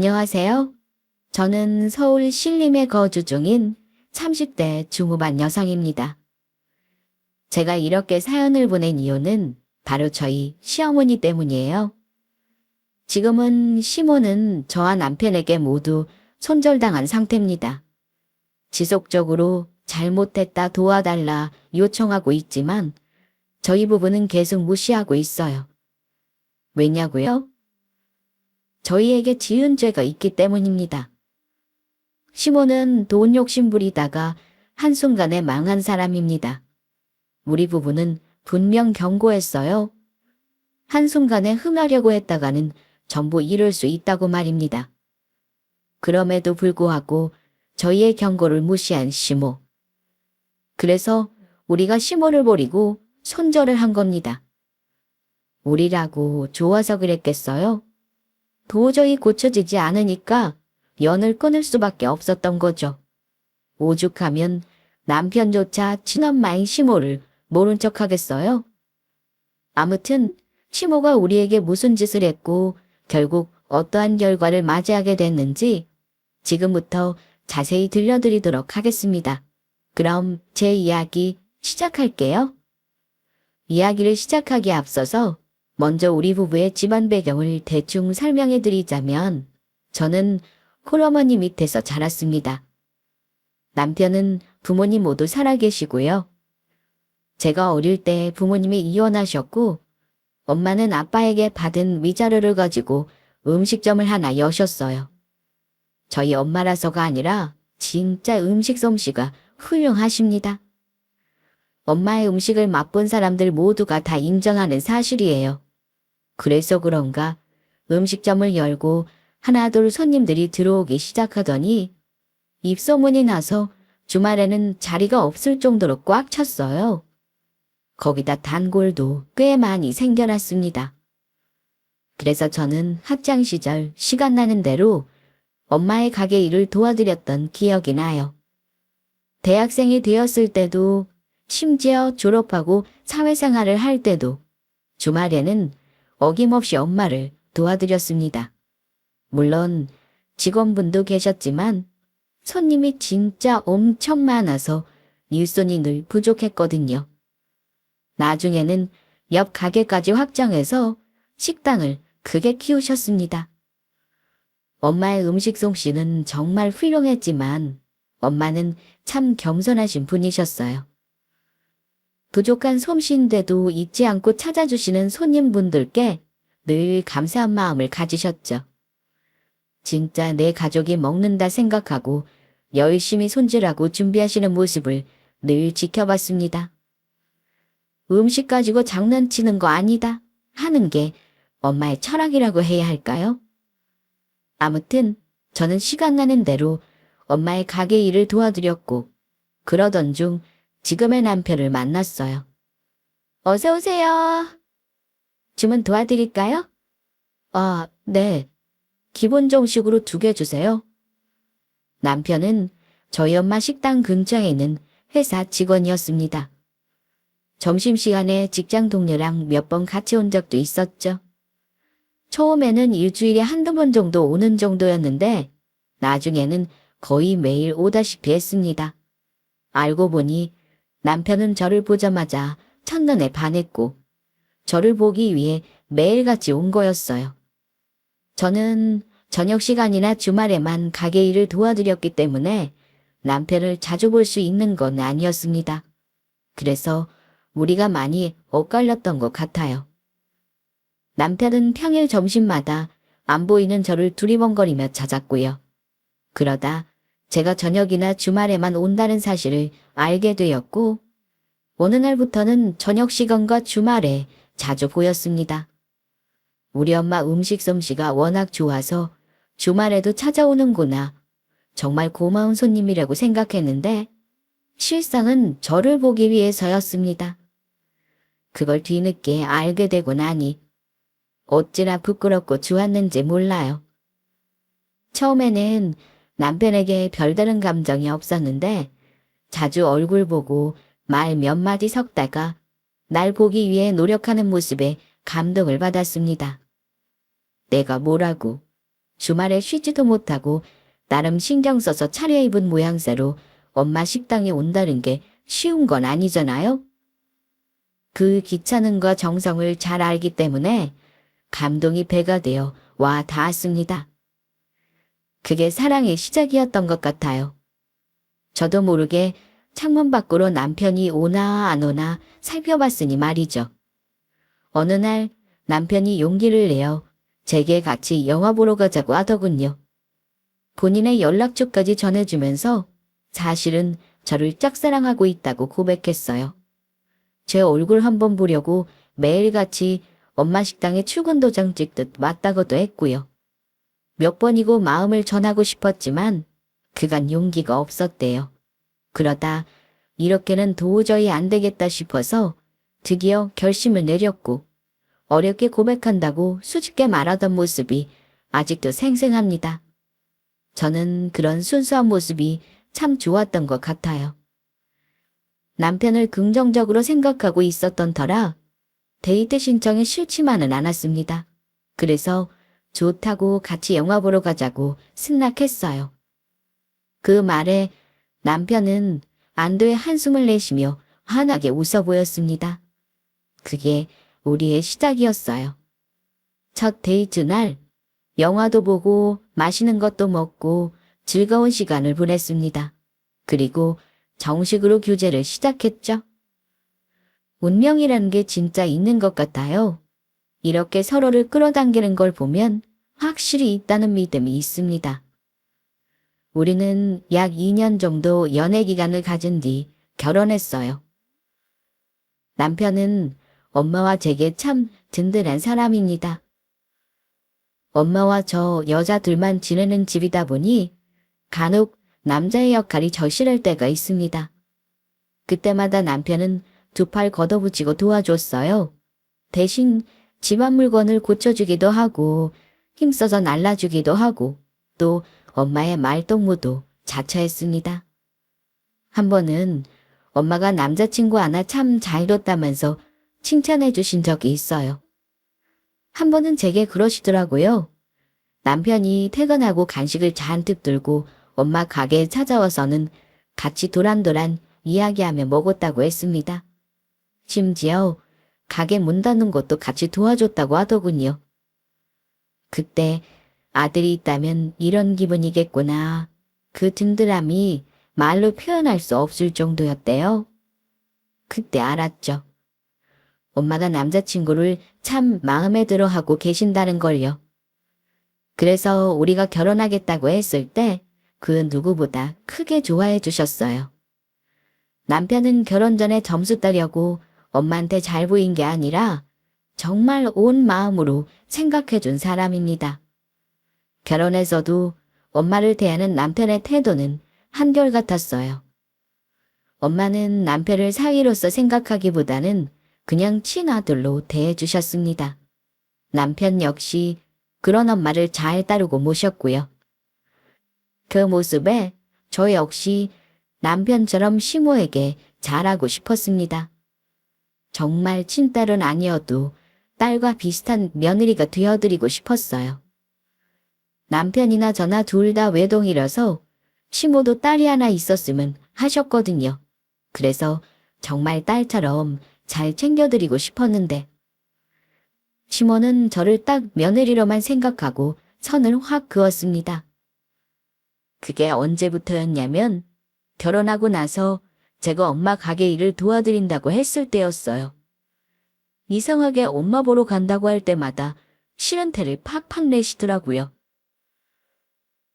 안녕하세요. 저는 서울 신림에 거주 중인 30대 중후반 여성입니다. 제가 이렇게 사연을 보낸 이유는 바로 저희 시어머니 때문이에요. 지금은 시모는 저와 남편에게 모두 손절당한 상태입니다. 지속적으로 잘못했다 도와달라 요청하고 있지만 저희 부부는 계속 무시하고 있어요. 왜냐고요? 저희에게 지은 죄가 있기 때문입니다. 시모는 돈 욕심 부리다가 한순간에 망한 사람입니다. 우리 부부는 분명 경고했어요. 한순간에 흥하려고 했다가는 전부 잃을 수 있다고 말입니다. 그럼에도 불구하고 저희의 경고를 무시한 시모. 그래서 우리가 시모를 버리고 손절을 한 겁니다. 우리라고 좋아서 그랬겠어요? 도저히 고쳐지지 않으니까 연을 끊을 수밖에 없었던 거죠. 오죽하면 남편조차 친엄마인 시모를 모른 척 하겠어요? 아무튼 시모가 우리에게 무슨 짓을 했고 결국 어떠한 결과를 맞이하게 됐는지 지금부터 자세히 들려드리도록 하겠습니다. 그럼 제 이야기 시작할게요. 이야기를 시작하기에 앞서서 먼저 우리 부부의 집안 배경을 대충 설명해 드리자면 저는 홀어머니 밑에서 자랐습니다. 남편은 부모님 모두 살아계시고요. 제가 어릴 때 부모님이 이혼하셨고 엄마는 아빠에게 받은 위자료를 가지고 음식점을 하나 여셨어요. 저희 엄마라서가 아니라 진짜 음식 솜씨가 훌륭하십니다. 엄마의 음식을 맛본 사람들 모두가 다 인정하는 사실이에요. 그래서 그런가 음식점을 열고 하나둘 손님들이 들어오기 시작하더니 입소문이 나서 주말에는 자리가 없을 정도로 꽉 찼어요. 거기다 단골도 꽤 많이 생겨났습니다. 그래서 저는 학창 시절 시간 나는 대로 엄마의 가게 일을 도와드렸던 기억이 나요. 대학생이 되었을 때도 심지어 졸업하고 사회생활을 할 때도 주말에는 어김없이 엄마를 도와드렸습니다. 물론 직원분도 계셨지만 손님이 진짜 엄청 많아서 일손이 늘 부족했거든요. 나중에는 옆 가게까지 확장해서 식당을 크게 키우셨습니다. 엄마의 음식 솜씨는 정말 훌륭했지만 엄마는 참 겸손하신 분이셨어요. 부족한 솜씨인데도 잊지 않고 찾아주시는 손님분들께 늘 감사한 마음을 가지셨죠. 진짜 내 가족이 먹는다 생각하고 열심히 손질하고 준비하시는 모습을 늘 지켜봤습니다. 음식 가지고 장난치는 거 아니다 하는 게 엄마의 철학이라고 해야 할까요? 아무튼 저는 시간 나는 대로 엄마의 가게 일을 도와드렸고 그러던 중 지금의 남편을 만났어요. 어서 오세요. 주문 도와드릴까요? 네. 기본 정식으로 2개 주세요. 남편은 저희 엄마 식당 근처에 있는 회사 직원이었습니다. 점심시간에 직장 동료랑 몇 번 같이 온 적도 있었죠. 처음에는 일주일에 한두 번 정도 오는 정도였는데 나중에는 거의 매일 오다시피 했습니다. 알고 보니 남편은 저를 보자마자 첫눈에 반했고 저를 보기 위해 매일같이 온 거였어요. 저는 저녁 시간이나 주말에만 가게 일을 도와드렸기 때문에 남편을 자주 볼 수 있는 건 아니었습니다. 그래서 우리가 많이 엇갈렸던 것 같아요. 남편은 평일 점심마다 안 보이는 저를 두리번거리며 찾았고요. 그러다 제가 저녁이나 주말에만 온다는 사실을 알게 되었고 어느 날부터는 저녁 시간과 주말에 자주 보였습니다. 우리 엄마 음식 솜씨가 워낙 좋아서 주말에도 찾아오는구나. 정말 고마운 손님이라고 생각했는데 실상은 저를 보기 위해서였습니다. 그걸 뒤늦게 알게 되고 나니 어찌나 부끄럽고 좋았는지 몰라요. 처음에는 남편에게 별다른 감정이 없었는데 자주 얼굴 보고 말 몇 마디 섞다가 날 보기 위해 노력하는 모습에 감동을 받았습니다. 내가 뭐라고 주말에 쉬지도 못하고 나름 신경 써서 차려입은 모양새로 엄마 식당에 온다는 게 쉬운 건 아니잖아요. 그 귀찮음과 정성을 잘 알기 때문에 감동이 배가 되어 와 닿았습니다. 그게 사랑의 시작이었던 것 같아요. 저도 모르게 창문 밖으로 남편이 오나 안 오나 살펴봤으니 말이죠. 어느 날 남편이 용기를 내어 제게 같이 영화 보러 가자고 하더군요. 본인의 연락처까지 전해주면서 사실은 저를 짝사랑하고 있다고 고백했어요. 제 얼굴 한번 보려고 매일같이 엄마 식당에 출근 도장 찍듯 왔다고도 했고요. 몇 번이고 마음을 전하고 싶었지만 그간 용기가 없었대요. 그러다 이렇게는 도저히 안 되겠다 싶어서 드디어 결심을 내렸고 어렵게 고백한다고 수줍게 말하던 모습이 아직도 생생합니다. 저는 그런 순수한 모습이 참 좋았던 것 같아요. 남편을 긍정적으로 생각하고 있었던 터라 데이트 신청이 싫지만은 않았습니다. 그래서 좋다고 같이 영화 보러 가자고 승낙했어요. 그 말에 남편은 안도의 한숨을 내쉬며 환하게 웃어 보였습니다. 그게 우리의 시작이었어요. 첫 데이트 날 영화도 보고 맛있는 것도 먹고 즐거운 시간을 보냈습니다. 그리고 정식으로 교제를 시작했죠. 운명이라는 게 진짜 있는 것 같아요. 이렇게 서로를 끌어당기는 걸 보면 확실히 있다는 믿음이 있습니다. 우리는 약 2년 정도 연애 기간을 가진 뒤 결혼했어요. 남편은 엄마와 제게 참 든든한 사람입니다. 엄마와 저 여자 둘만 지내는 집이다 보니 간혹 남자의 역할이 절실할 때가 있습니다. 그때마다 남편은 두 팔 걷어붙이고 도와줬어요. 대신 집안 물건을 고쳐주기도 하고 힘써서 날라주기도 하고 또 엄마의 말동무도 자처했습니다. 한 번은 엄마가 남자친구 하나 참 잘 뒀다면서 칭찬해 주신 적이 있어요. 한 번은 제게 그러시더라고요. 남편이 퇴근하고 간식을 잔뜩 들고 엄마 가게에 찾아와서는 같이 도란도란 이야기하며 먹었다고 했습니다. 심지어 가게 문 닫는 것도 같이 도와줬다고 하더군요. 그때 아들이 있다면 이런 기분이겠구나. 그 든든함이 말로 표현할 수 없을 정도였대요. 그때 알았죠. 엄마가 남자친구를 참 마음에 들어 하고 계신다는 걸요. 그래서 우리가 결혼하겠다고 했을 때 그 누구보다 크게 좋아해 주셨어요. 남편은 결혼 전에 점수 따려고 엄마한테 잘 보인 게 아니라 정말 온 마음으로 생각해 준 사람입니다. 결혼해서도 엄마를 대하는 남편의 태도는 한결같았어요. 엄마는 남편을 사위로서 생각하기보다는 그냥 친아들로 대해주셨습니다. 남편 역시 그런 엄마를 잘 따르고 모셨고요. 그 모습에 저 역시 남편처럼 시모에게 잘하고 싶었습니다. 정말 친딸은 아니어도 딸과 비슷한 며느리가 되어드리고 싶었어요. 남편이나 저나 둘 다 외동이라서 시모도 딸이 하나 있었으면 하셨거든요. 그래서 정말 딸처럼 잘 챙겨드리고 싶었는데 시모는 저를 딱 며느리로만 생각하고 선을 확 그었습니다. 그게 언제부터였냐면 결혼하고 나서 제가 엄마 가게 일을 도와드린다고 했을 때였어요. 이상하게 엄마 보러 간다고 할 때마다 싫은 태를 팍팍 내시더라고요.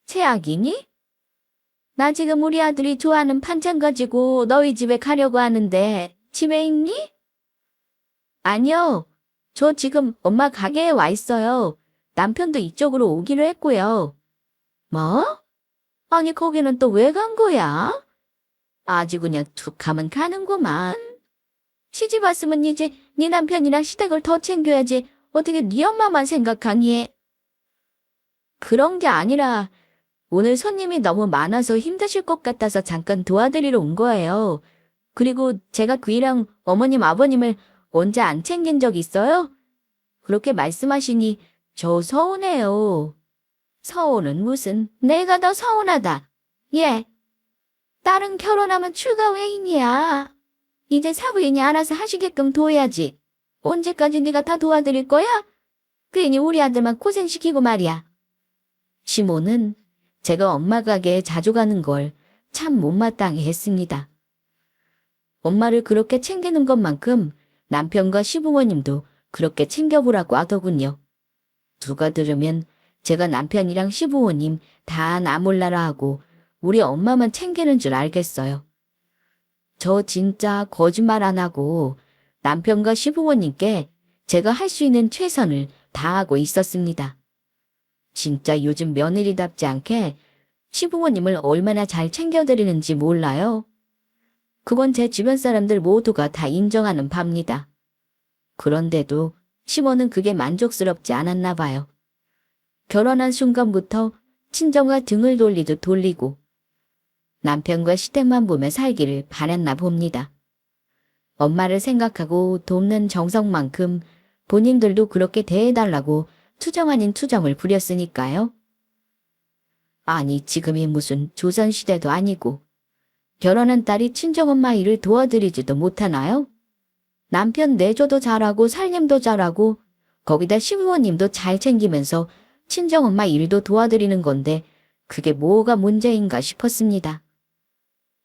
최악이니? 나 지금 우리 아들이 좋아하는 반찬 가지고 너희 집에 가려고 하는데 집에 있니? 아니요. 저 지금 엄마 가게에 와 있어요. 남편도 이쪽으로 오기로 했고요. 뭐? 아니 거기는 또 왜 간 거야? 아주 그냥 툭 하면 가는구만. 시집 왔으면 이제 네 남편이랑 시댁을 더 챙겨야지. 어떻게 네 엄마만 생각하니? 그런 게 아니라 오늘 손님이 너무 많아서 힘드실 것 같아서 잠깐 도와드리러 온 거예요. 그리고 제가 그이랑 어머님 아버님을 언제 안 챙긴 적 있어요? 그렇게 말씀하시니 저 서운해요. 서운은 무슨, 내가 더 서운하다. 예. 딸은 결혼하면 출가 외인이야. 이제 사부인이 알아서 하시게끔 둬야지. 언제까지 네가 다 도와드릴 거야? 괜히 우리 아들만 고생시키고 말이야. 시모는 제가 엄마 가게에 자주 가는 걸 참 못마땅해 했습니다. 엄마를 그렇게 챙기는 것만큼 남편과 시부모님도 그렇게 챙겨보라고 하더군요. 누가 들으면 제가 남편이랑 시부모님 다 나 몰라라 하고 우리 엄마만 챙기는 줄 알겠어요. 저 진짜 거짓말 안 하고 남편과 시부모님께 제가 할 수 있는 최선을 다하고 있었습니다. 진짜 요즘 며느리답지 않게 시부모님을 얼마나 잘 챙겨드리는지 몰라요. 그건 제 주변 사람들 모두가 다 인정하는 바입니다. 그런데도 시모는 그게 만족스럽지 않았나 봐요. 결혼한 순간부터 친정과 등을 돌리듯 돌리고 남편과 시댁만 보며 살기를 바랬나 봅니다. 엄마를 생각하고 돕는 정성만큼 본인들도 그렇게 대해달라고 투정 아닌 투정을 부렸으니까요. 아니 지금이 무슨 조선시대도 아니고 결혼한 딸이 친정엄마 일을 도와드리지도 못하나요? 남편 내조도 잘하고 살림도 잘하고 거기다 시부모님도 잘 챙기면서 친정엄마 일도 도와드리는 건데 그게 뭐가 문제인가 싶었습니다.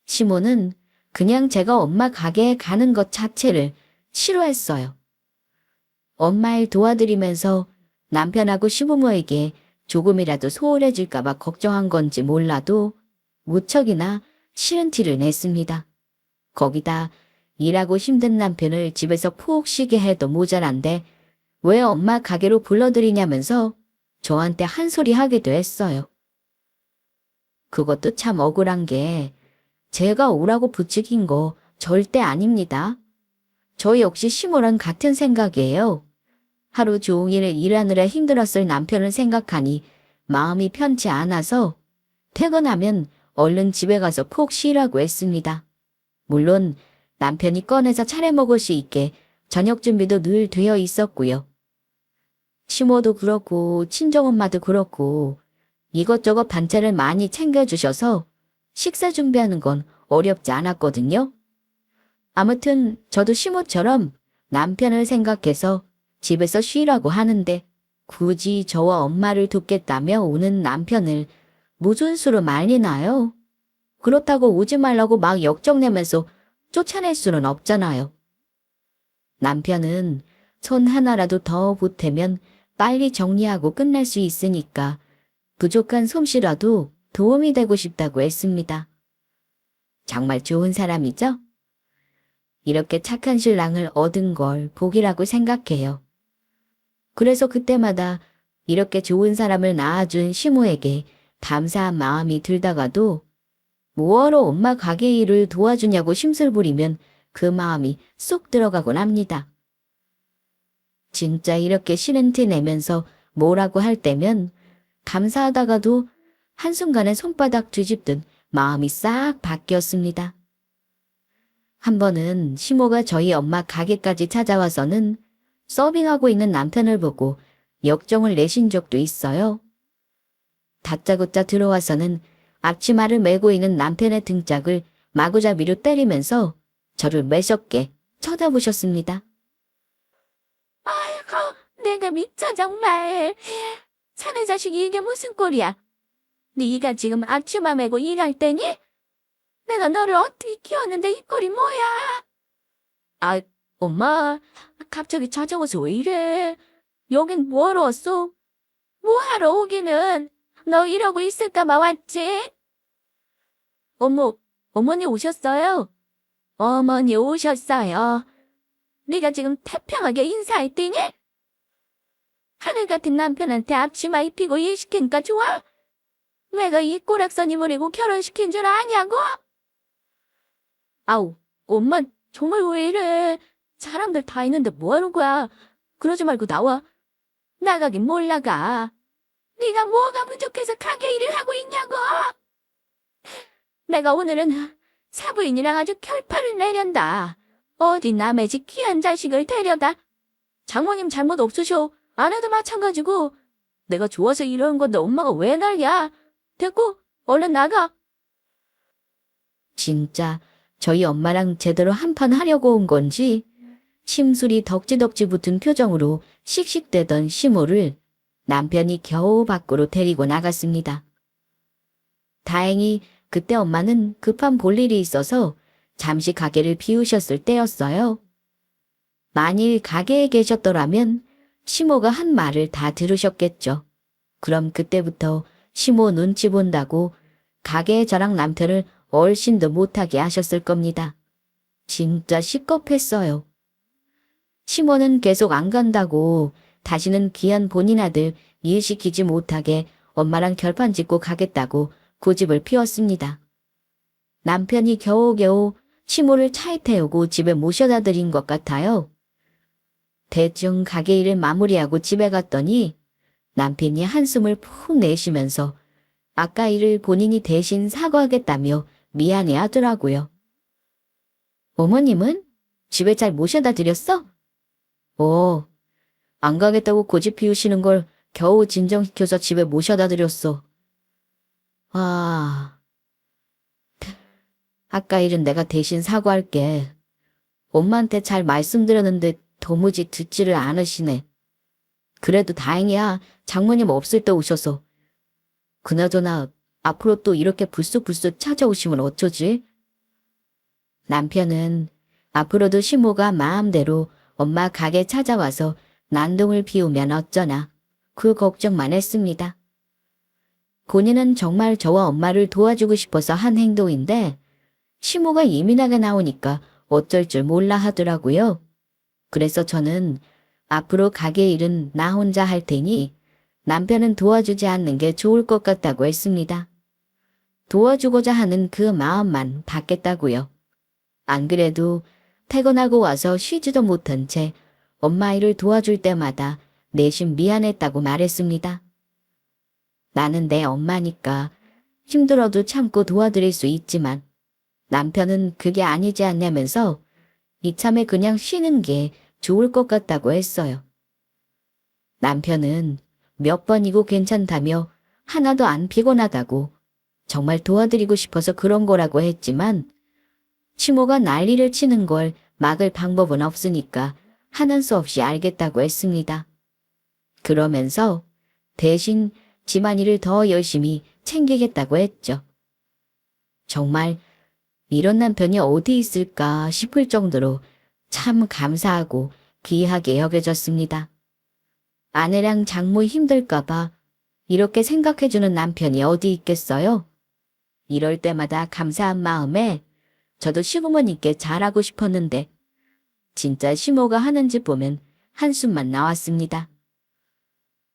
시모는 그냥 제가 엄마 가게에 가는 것 자체를 싫어했어요. 엄마 일 도와드리면서 남편하고 시부모에게 조금이라도 소홀해질까봐 걱정한 건지 몰라도 무척이나 싫은 티를 냈습니다. 거기다 일하고 힘든 남편을 집에서 푹 쉬게 해도 모자란데 왜 엄마 가게로 불러들이냐면서 저한테 한 소리 하기도 했어요. 그것도 참 억울한 게 제가 오라고 부추긴 거 절대 아닙니다. 저 역시 시모랑 같은 생각이에요. 하루 종일 일하느라 힘들었을 남편을 생각하니 마음이 편치 않아서 퇴근하면 얼른 집에 가서 푹 쉬라고 했습니다. 물론 남편이 꺼내서 차려 먹을 수 있게 저녁 준비도 늘 되어 있었고요. 시모도 그렇고 친정엄마도 그렇고 이것저것 반찬을 많이 챙겨주셔서 식사 준비하는 건 어렵지 않았거든요. 아무튼 저도 시모처럼 남편을 생각해서 집에서 쉬라고 하는데 굳이 저와 엄마를 돕겠다며 오는 남편을 무슨 수로 말리나요? 그렇다고 오지 말라고 막 역정내면서 쫓아낼 수는 없잖아요. 남편은 손 하나라도 더 보태면 빨리 정리하고 끝날 수 있으니까 부족한 솜씨라도 도움이 되고 싶다고 했습니다. 정말 좋은 사람이죠? 이렇게 착한 신랑을 얻은 걸 복이라고 생각해요. 그래서 그때마다 이렇게 좋은 사람을 낳아준 시모에게 감사한 마음이 들다가도 뭐하러 엄마 가게 일을 도와주냐고 심술 부리면 그 마음이 쏙 들어가곤 합니다. 진짜 이렇게 싫은 티 내면서 뭐라고 할 때면 감사하다가도 한순간에 손바닥 뒤집듯 마음이 싹 바뀌었습니다. 한 번은 시모가 저희 엄마 가게까지 찾아와서는 서빙하고 있는 남편을 보고 역정을 내신 적도 있어요. 다짜고짜 들어와서는 앞치마를 메고 있는 남편의 등짝을 마구잡이로 때리면서 저를 매섭게 쳐다보셨습니다. 아이고, 내가 미쳐 정말. 사내 자식이 이게 무슨 꼴이야. 네가 지금 앞치마 메고 일할 때니? 내가 너를 어떻게 키웠는데 이 꼴이 뭐야? 아, 엄마, 갑자기 찾아와서 왜 이래? 여긴 뭐하러 왔어? 뭐하러 오기는? 너 이러고 있을까봐 왔지? 어머니 오셨어요? 어머니 오셨어요. 네가 지금 태평하게 인사했더니? 하늘 같은 남편한테 앞치마 입히고 일 시키니까 좋아? 내가 이 꼬락서니 버리고 결혼시킨 줄 아냐고? 아우, 엄마 정말 왜 이래? 사람들 다 있는데 뭐하는 거야? 그러지 말고 나와. 나가긴 뭘 나가. 네가 뭐가 부족해서 가게 일을 하고 있냐고? 내가 오늘은 사부인이랑 아주 결판을 내련다. 어디 남의 집 귀한 자식을 데려다. 장모님 잘못 없으셔. 아내도 마찬가지고. 내가 좋아서 이러는 건데 엄마가 왜 난리야? 됐고, 얼른 나가. 진짜 저희 엄마랑 제대로 한판 하려고 온 건지 침술이 덕지덕지 붙은 표정으로 씩씩대던 시모를 남편이 겨우 밖으로 데리고 나갔습니다. 다행히 그때 엄마는 급한 볼일이 있어서 잠시 가게를 비우셨을 때였어요. 만일 가게에 계셨더라면 시모가 한 말을 다 들으셨겠죠. 그럼 그때부터 시모 눈치 본다고 가게에 저랑 남편을 얼씬도 못하게 하셨을 겁니다. 진짜 시겁했어요. 시모는 계속 안 간다고 다시는 귀한 본인 아들 일 시키지 못하게 엄마랑 결판 짓고 가겠다고 고집을 피웠습니다. 남편이 겨우겨우 시모를 차에 태우고 집에 모셔다 드린 것 같아요. 대충 가게 일을 마무리하고 집에 갔더니 남편이 한숨을 푹 내쉬면서 아까 일을 본인이 대신 사과하겠다며 미안해 하더라고요. 어머님은 집에 잘 모셔다 드렸어? 안 가겠다고 고집 피우시는 걸 겨우 진정시켜서 집에 모셔다 드렸어. 아까 일은 내가 대신 사과할게. 엄마한테 잘 말씀드렸는데 도무지 듣지를 않으시네. 그래도 다행이야. 장모님 없을 때 오셔서. 그나저나 앞으로 또 이렇게 불쑥불쑥 찾아오시면 어쩌지? 남편은 앞으로도 시모가 마음대로 엄마 가게 찾아와서 난동을 피우면 어쩌나 그 걱정만 했습니다. 본인은 정말 저와 엄마를 도와주고 싶어서 한 행동인데 시모가 예민하게 나오니까 어쩔 줄 몰라 하더라고요. 그래서 저는 앞으로 가게 일은 나 혼자 할 테니 남편은 도와주지 않는 게 좋을 것 같다고 했습니다. 도와주고자 하는 그 마음만 받겠다고요. 안 그래도 퇴근하고 와서 쉬지도 못한 채 엄마 일을 도와줄 때마다 내심 미안했다고 말했습니다. 나는 내 엄마니까 힘들어도 참고 도와드릴 수 있지만 남편은 그게 아니지 않냐면서 이참에 그냥 쉬는 게 좋을 것 같다고 했어요. 남편은 몇 번이고 괜찮다며 하나도 안 피곤하다고 정말 도와드리고 싶어서 그런 거라고 했지만 시모가 난리를 치는 걸 막을 방법은 없으니까 하는 수 없이 알겠다고 했습니다. 그러면서 대신 집안일을 더 열심히 챙기겠다고 했죠. 정말 이런 남편이 어디 있을까 싶을 정도로 참 감사하고 귀하게 여겨졌습니다. 아내랑 장모 힘들까봐 이렇게 생각해주는 남편이 어디 있겠어요? 이럴 때마다 감사한 마음에 저도 시부모님께 잘하고 싶었는데 진짜 시모가 하는 집 보면 한숨만 나왔습니다.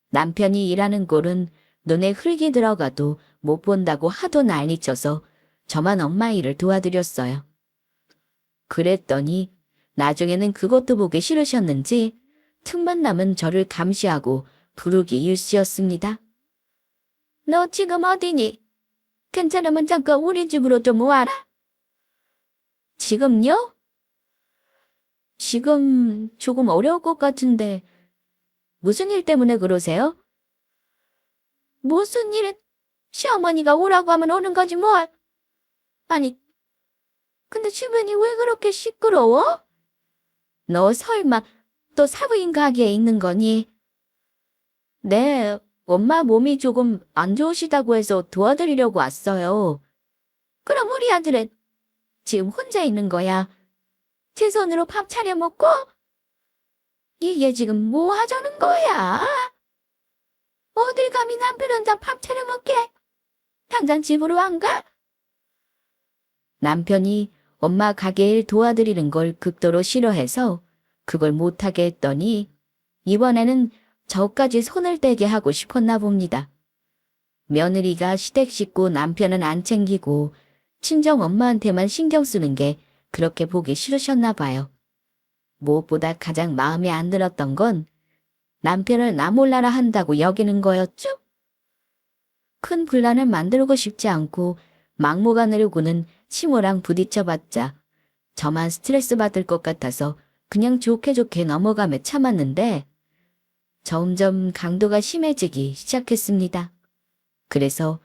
남편이 일하는 꼴은 눈에 흙이 들어가도 못 본다고 하도 난리쳐서 저만 엄마 일을 도와드렸어요. 그랬더니 나중에는 그것도 보기 싫으셨는지 틈만 나면 저를 감시하고 부르기 일쑤였습니다. 너 지금 어디니? 괜찮으면 잠깐 우리 집으로 좀 와라. 지금요? 지금 조금 어려울 것 같은데 무슨 일 때문에 그러세요? 무슨 일은 시어머니가 오라고 하면 오는 거지 뭘. 아니, 근데 주변이 왜 그렇게 시끄러워? 너 설마 또 사부인 가게에 있는 거니? 네, 엄마 몸이 조금 안 좋으시다고 해서 도와드리려고 왔어요. 그럼 우리 아들은 지금 혼자 있는 거야. 제 손으로 밥 차려 먹고? 이게 지금 뭐 하자는 거야? 어딜 감히 남편 혼자 밥 차려 먹게? 당장 집으로 안 가? 남편이 엄마 가게 일 도와드리는 걸 극도로 싫어해서 그걸 못하게 했더니 이번에는 저까지 손을 떼게 하고 싶었나 봅니다. 며느리가 시댁 식구 남편은 안 챙기고 친정 엄마한테만 신경 쓰는 게 그렇게 보기 싫으셨나 봐요. 무엇보다 가장 마음에 안 들었던 건 남편을 나 몰라라 한다고 여기는 거였죠. 큰 분란을 만들고 싶지 않고 막무가 내려고는 시모랑 부딪혀봤자 저만 스트레스 받을 것 같아서 그냥 좋게 넘어가며 참았는데 점점 강도가 심해지기 시작했습니다. 그래서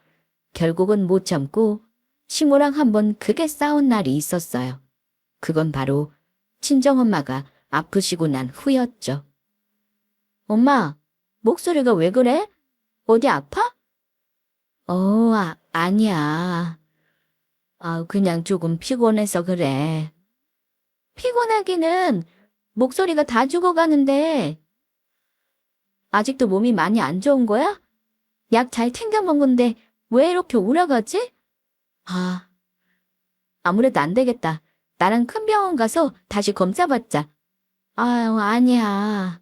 결국은 못 참고 시모랑 한번 크게 싸운 날이 있었어요. 그건 바로 친정엄마가 아프시고 난 후였죠. 엄마, 목소리가 왜 그래? 어디 아파? 아니야. 그냥 조금 피곤해서 그래. 피곤하기는 목소리가 다 죽어가는데 아직도 몸이 많이 안 좋은 거야? 약 잘 챙겨 먹는데 왜 이렇게 우울하지? 아무래도 안 되겠다. 나랑 큰 병원 가서 다시 검사 받자. 아니야.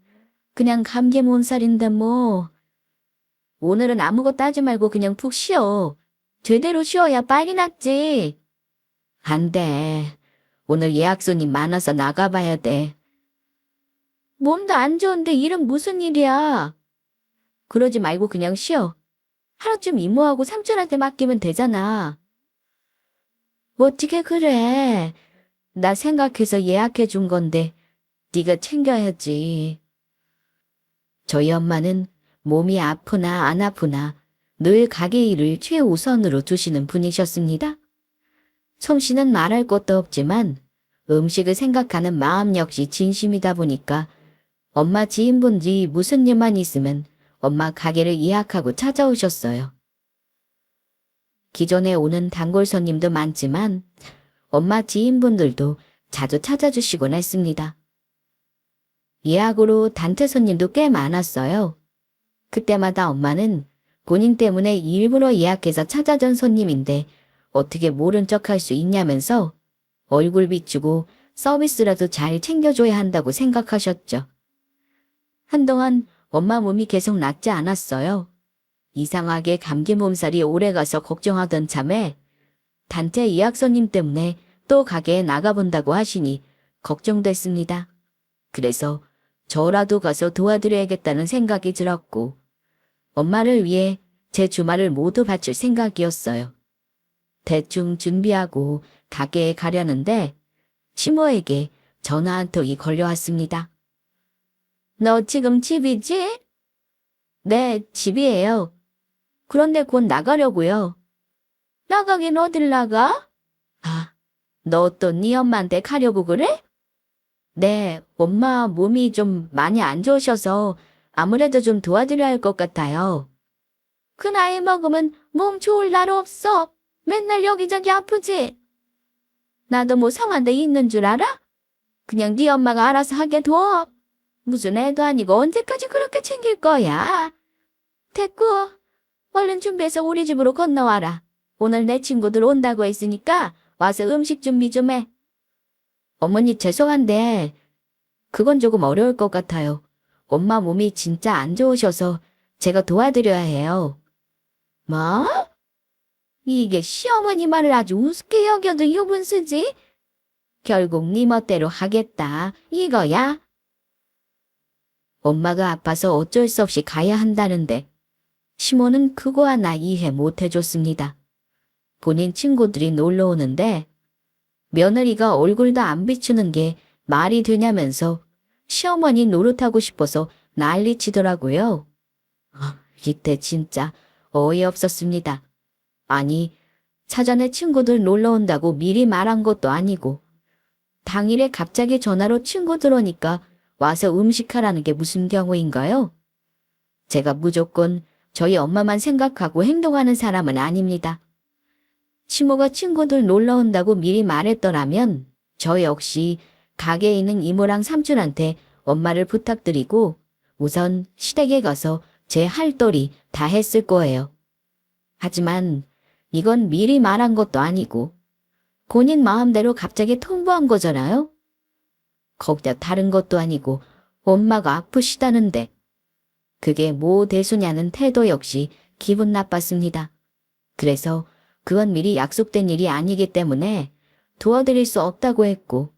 그냥 감기 몸살인데 뭐. 오늘은 아무것도 하지 말고 그냥 푹 쉬어. 제대로 쉬어야 빨리 낫지. 안 돼. 오늘 예약 손님 많아서 나가봐야 돼. 몸도 안 좋은데 일은 무슨 일이야. 그러지 말고 그냥 쉬어. 하루쯤 이모하고 삼촌한테 맡기면 되잖아. 어떻게 그래. 나 생각해서 예약해 준 건데 네가 챙겨야지. 저희 엄마는 몸이 아프나 안 아프나 늘 가게 일을 최우선으로 두시는 분이셨습니다. 솜씨는 말할 것도 없지만 음식을 생각하는 마음 역시 진심이다 보니까 엄마 지인분들이 무슨 일만 있으면 엄마 가게를 예약하고 찾아오셨어요. 기존에 오는 단골 손님도 많지만 엄마 지인분들도 자주 찾아주시곤 했습니다. 예약으로 단체 손님도 꽤 많았어요. 그때마다 엄마는 본인 때문에 일부러 예약해서 찾아준 손님인데 어떻게 모른 척 할 수 있냐면서 얼굴 비추고 서비스라도 잘 챙겨줘야 한다고 생각하셨죠. 한동안 엄마 몸이 계속 낫지 않았어요. 이상하게 감기 몸살이 오래가서 걱정하던 참에 단체 예약 손님 때문에 또 가게에 나가본다고 하시니 걱정됐습니다. 그래서 저라도 가서 도와드려야겠다는 생각이 들었고 엄마를 위해 제 주말을 모두 바칠 생각이었어요. 대충 준비하고 가게에 가려는데 시모에게 전화 한 통이 걸려왔습니다. 너 지금 집이지? 네, 집이에요. 그런데 곧 나가려고요. 나가긴 어딜 나가? 너 또 네 엄마한테 가려고 그래? 네, 엄마 몸이 좀 많이 안 좋으셔서 아무래도 좀 도와드려야 할 것 같아요. 그 나이 먹으면 몸 좋을 날 없어. 맨날 여기저기 아프지? 나도 뭐 성한 데 있는 줄 알아? 그냥 네 엄마가 알아서 하게 둬. 무슨 애도 아니고 언제까지 그렇게 챙길 거야? 됐고, 얼른 준비해서 우리 집으로 건너와라. 오늘 내 친구들 온다고 했으니까 와서 음식 준비 좀 해. 어머니 죄송한데 그건 조금 어려울 것 같아요. 엄마 몸이 진짜 안 좋으셔서 제가 도와드려야 해요. 뭐? 이게 시어머니 말을 아주 우습게 여겨도 유분 쓰지? 결국 네 멋대로 하겠다 이거야? 엄마가 아파서 어쩔 수 없이 가야 한다는데 시모는 그거 하나 이해 못 해줬습니다. 본인 친구들이 놀러 오는데 며느리가 얼굴도 안 비추는 게 말이 되냐면서 시어머니 노릇하고 싶어서 난리치더라고요. 이때 진짜 어이없었습니다. 아니, 사전에 친구들 놀러 온다고 미리 말한 것도 아니고 당일에 갑자기 전화로 친구들 오니까 와서 음식하라는 게 무슨 경우인가요? 제가 무조건 저희 엄마만 생각하고 행동하는 사람은 아닙니다. 시모가 친구들 놀러 온다고 미리 말했더라면 저 역시 가게에 있는 이모랑 삼촌한테 엄마를 부탁드리고 우선 시댁에 가서 제 할 도리 다 했을 거예요. 하지만 이건 미리 말한 것도 아니고 본인 마음대로 갑자기 통보한 거잖아요. 거기다 다른 것도 아니고 엄마가 아프시다는데 그게 뭐 대수냐는 태도 역시 기분 나빴습니다. 그래서 그건 미리 약속된 일이 아니기 때문에 도와드릴 수 없다고 했고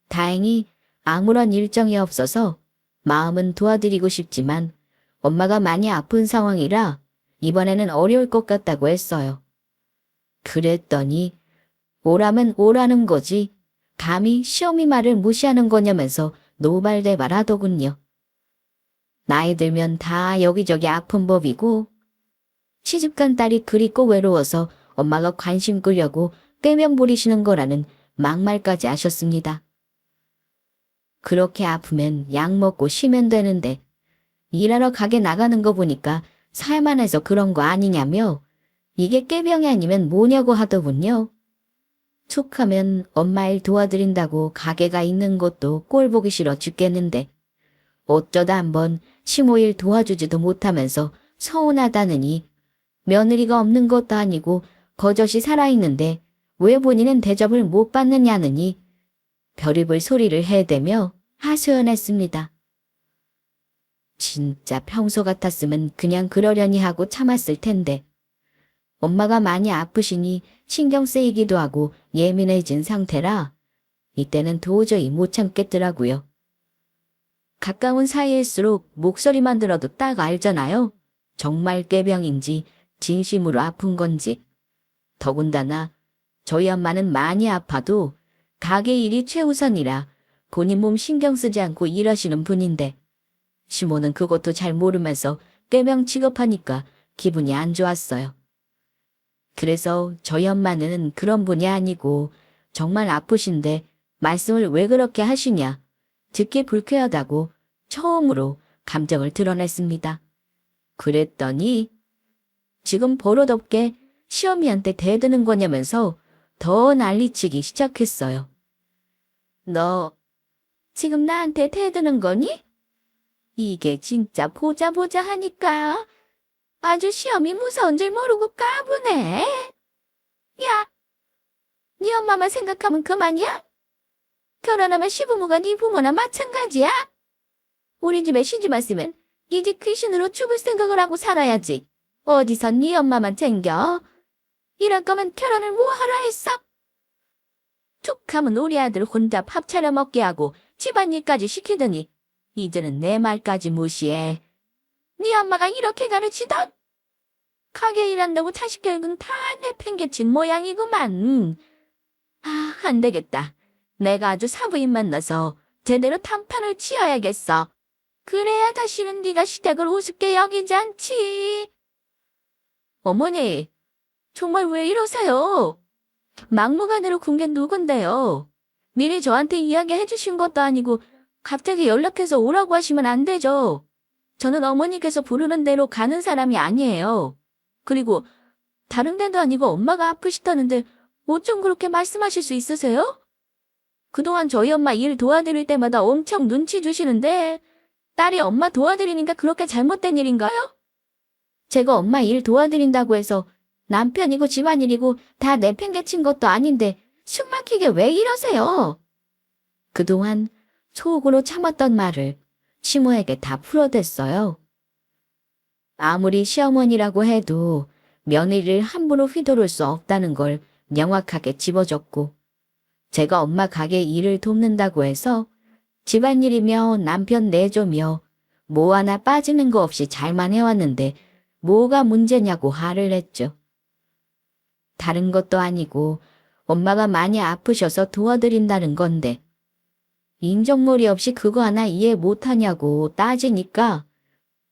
다행히 아무런 일정이 없어서 마음은 도와드리고 싶지만 엄마가 많이 아픈 상황이라 이번에는 어려울 것 같다고 했어요. 그랬더니 오라면 오라는 거지 감히 시어미 말을 무시하는 거냐면서 노발대발 하더군요. 나이 들면 다 여기저기 아픈 법이고 시집간 딸이 그립고 외로워서 엄마가 관심 끌려고 꾀명 부리시는 거라는 막말까지 하셨습니다. 그렇게 아프면 약 먹고 쉬면 되는데 일하러 가게 나가는 거 보니까 살만해서 그런 거 아니냐며 이게 꾀병이 아니면 뭐냐고 하더군요. 툭하면 엄마 일 도와드린다고 가게가 있는 것도 꼴 보기 싫어 죽겠는데 어쩌다 한번 시모 일 도와주지도 못하면서 서운하다느니 며느리가 없는 것도 아니고 버젓이 살아있는데 왜 본인은 대접을 못 받느냐느니 별의별 소리를 해대며 하소연했습니다. 진짜 평소 같았으면 그냥 그러려니 하고 참았을 텐데 엄마가 많이 아프시니 신경 쓰이기도 하고 예민해진 상태라 이때는 도저히 못 참겠더라고요. 가까운 사이일수록 목소리만 들어도 딱 알잖아요. 정말 꾀병인지 진심으로 아픈 건지. 더군다나 저희 엄마는 많이 아파도 가게 일이 최우선이라 본인 몸 신경 쓰지 않고 일하시는 분인데 시모는 그것도 잘 모르면서 꾀병 취급하니까 기분이 안 좋았어요. 그래서 저희 엄마는 그런 분이 아니고 정말 아프신데 말씀을 왜 그렇게 하시냐 듣기 불쾌하다고 처음으로 감정을 드러냈습니다. 그랬더니 지금 버릇없게 시어미한테 대드는 거냐면서 더 난리치기 시작했어요. 너 지금 나한테 대드는 거니? 이게 진짜 보자 하니까 아주 시험이 무서운 줄 모르고 까부네. 야, 네 엄마만 생각하면 그만이야? 결혼하면 시부모가 네 부모나 마찬가지야? 우리 집에 시집 왔으면 이 집 귀신으로 죽을 생각을 하고 살아야지. 어디서 네 엄마만 챙겨? 이럴 거면 결혼을 뭐 하라 했어? 툭하면 우리 아들 혼자 밥 차려 먹게 하고 집안일까지 시키더니 이제는 내 말까지 무시해. 네 엄마가 이렇게 가르치던? 가게 일한다고 자식 교육은 다 내팽개친 모양이구만. 아, 안 되겠다. 내가 아주 사부인 만나서 제대로 단판을 치어야겠어. 그래야 다시는 네가 시댁을 우습게 여기지 않지. 어머니, 정말 왜 이러세요? 막무가내로 군 게 누군데요? 미리 저한테 이야기해 주신 것도 아니고 갑자기 연락해서 오라고 하시면 안 되죠. 저는 어머니께서 부르는 대로 가는 사람이 아니에요. 그리고 다른 데도 아니고 엄마가 아프시다는데 어쩜 그렇게 말씀하실 수 있으세요? 그동안 저희 엄마 일 도와드릴 때마다 엄청 눈치 주시는데 딸이 엄마 도와드리니까 그렇게 잘못된 일인가요? 제가 엄마 일 도와드린다고 해서 남편이고 집안일이고 다 내팽개친 것도 아닌데 숨 막히게 왜 이러세요? 그동안 속으로 참았던 말을 시모에게 다 풀어댔어요. 아무리 시어머니라고 해도 며느리를 함부로 휘두를 수 없다는 걸 명확하게 집어줬고 제가 엄마 가게 일을 돕는다고 해서 집안일이며 남편 내조며 뭐 하나 빠지는 거 없이 잘만 해왔는데 뭐가 문제냐고 화를 냈죠. 다른 것도 아니고 엄마가 많이 아프셔서 도와드린다는 건데 인정머리 없이 그거 하나 이해 못하냐고 따지니까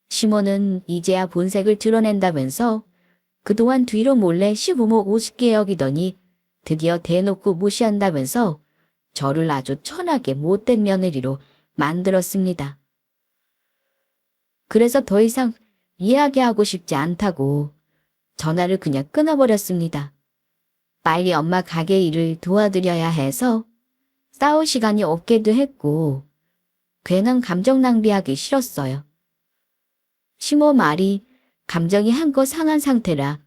시모는 이제야 본색을 드러낸다면서 그동안 뒤로 몰래 시부모 우습게 여기더니 드디어 대놓고 무시한다면서 저를 아주 천하게 못된 며느리로 만들었습니다. 그래서 더 이상 이야기하고 싶지 않다고 전화를 그냥 끊어버렸습니다. 빨리 엄마 가게 일을 도와드려야 해서 싸울 시간이 없기도 했고 괜한 감정 낭비하기 싫었어요. 시모 말이 감정이 한껏 상한 상태라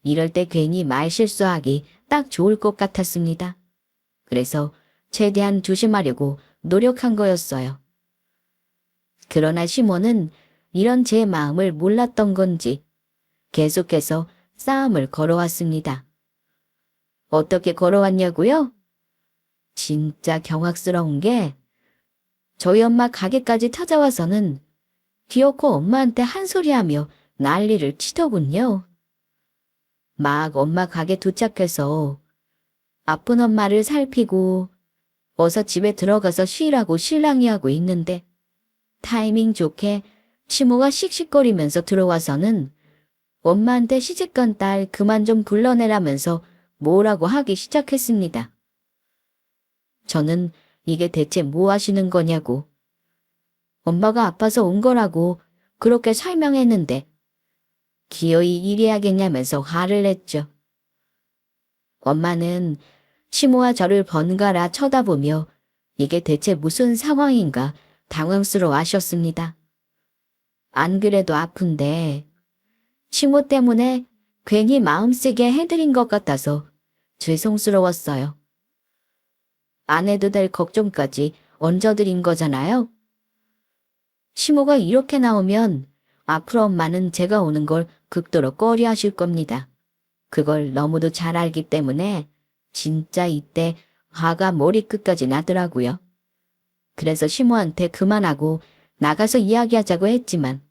이럴 때 괜히 말 실수하기 딱 좋을 것 같았습니다. 그래서 최대한 조심하려고 노력한 거였어요. 그러나 시모는 이런 제 마음을 몰랐던 건지 계속해서 싸움을 걸어왔습니다. 어떻게 걸어왔냐고요? 진짜 경악스러운 게 저희 엄마 가게까지 찾아와서는 기어코 엄마한테 한 소리하며 난리를 치더군요. 막 엄마 가게 도착해서 아픈 엄마를 살피고 어서 집에 들어가서 쉬라고 실랑이 하고 있는데 타이밍 좋게 시모가 씩씩거리면서 들어와서는 엄마한테 시집간 딸 그만 좀 불러내라면서 뭐라고 하기 시작했습니다. 저는 이게 대체 뭐 하시는 거냐고. 엄마가 아파서 온 거라고 그렇게 설명했는데 기어이 이래야겠냐면서 화를 냈죠. 엄마는 시모와 저를 번갈아 쳐다보며 이게 대체 무슨 상황인가 당황스러워 하셨습니다. 안 그래도 아픈데 시모 때문에 괜히 마음 쓰게 해드린 것 같아서 죄송스러웠어요. 안 해도 될 걱정까지 얹어드린 거잖아요. 시모가 이렇게 나오면 앞으로 엄마는 제가 오는 걸 극도로 꺼려하실 겁니다. 그걸 너무도 잘 알기 때문에 진짜 이때 화가 머리끝까지 나더라고요. 그래서 시모한테 그만하고 나가서 이야기하자고 했지만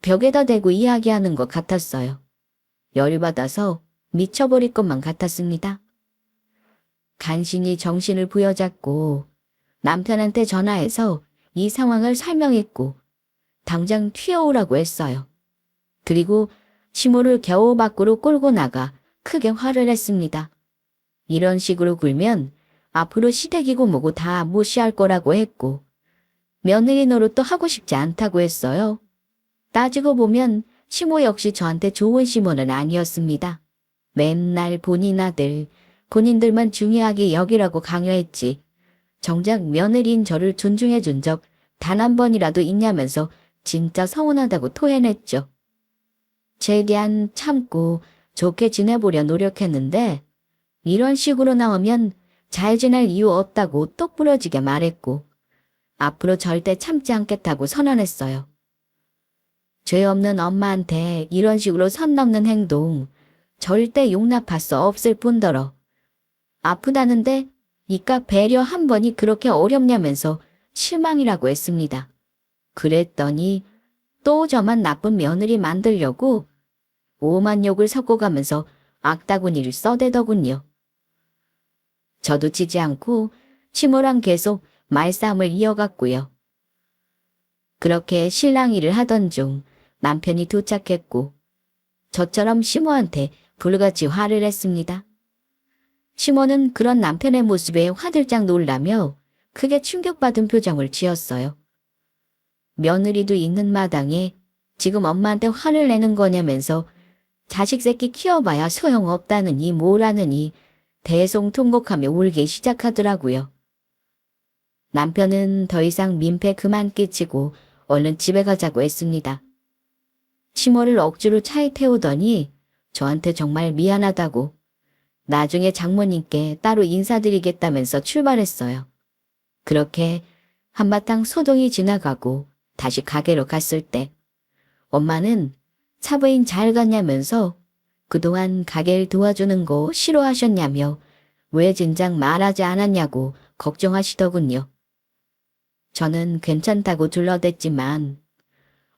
벽에다 대고 이야기하는 것 같았어요. 열받아서 미쳐버릴 것만 같았습니다. 간신히 정신을 부여잡고 남편한테 전화해서 이 상황을 설명했고 당장 튀어오라고 했어요. 그리고 시모를 겨우 밖으로 끌고 나가 크게 화를 냈습니다. 이런 식으로 굴면 앞으로 시댁이고 뭐고 다 무시할 거라고 했고 며느리 노릇도 하고 싶지 않다고 했어요. 따지고 보면 시모 역시 저한테 좋은 시모는 아니었습니다. 맨날 본인 아들, 본인들만 중요하게 여기라고 강요했지. 정작 며느리인 저를 존중해 준 적 단 한 번이라도 있냐면서 진짜 서운하다고 토해냈죠. 최대한 참고 좋게 지내보려 노력했는데 이런 식으로 나오면 잘 지낼 이유 없다고 똑부러지게 말했고 앞으로 절대 참지 않겠다고 선언했어요. 죄 없는 엄마한테 이런 식으로 선 넘는 행동 절대 용납할 수 없을 뿐더러 아프다는데 이깟 배려 한 번이 그렇게 어렵냐면서 실망이라고 했습니다. 그랬더니 또 저만 나쁜 며느리 만들려고 오만 욕을 섞어가면서 악다구니를 써대더군요. 저도 지지 않고 시모랑 계속 말싸움을 이어갔고요. 그렇게 실랑이를 하던 중 남편이 도착했고 저처럼 시모한테 불같이 화를 했습니다. 시모는 그런 남편의 모습에 화들짝 놀라며 크게 충격받은 표정을 지었어요. 며느리도 있는 마당에 지금 엄마한테 화를 내는 거냐면서 자식 새끼 키워봐야 소용없다느니 뭐라느니 대성통곡하며 울기 시작하더라고요. 남편은 더 이상 민폐 그만 끼치고 얼른 집에 가자고 했습니다. 시모를 억지로 차에 태우더니 저한테 정말 미안하다고 나중에 장모님께 따로 인사드리겠다면서 출발했어요. 그렇게 한바탕 소동이 지나가고 다시 가게로 갔을 때 엄마는 사부인 잘 갔냐면서 그동안 가게를 도와주는 거 싫어하셨냐며 왜 진작 말하지 않았냐고 걱정하시더군요. 저는 괜찮다고 둘러댔지만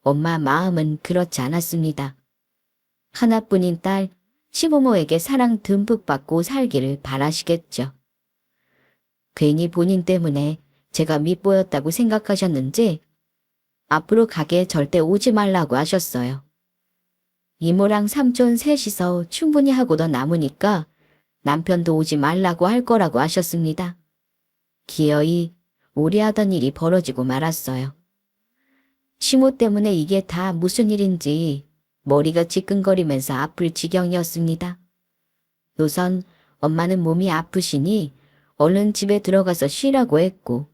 엄마 마음은 그렇지 않았습니다. 하나뿐인 딸 시부모에게 사랑 듬뿍 받고 살기를 바라시겠죠. 괜히 본인 때문에 제가 밉보였다고 생각하셨는지 앞으로 가게에 절대 오지 말라고 하셨어요. 이모랑 삼촌 셋이서 충분히 하고도 남으니까 남편도 오지 말라고 할 거라고 하셨습니다. 기어이 오래하던 일이 벌어지고 말았어요. 시모 때문에 이게 다 무슨 일인지 머리가 지끈거리면서 아플 지경이었습니다. 우선 엄마는 몸이 아프시니 얼른 집에 들어가서 쉬라고 했고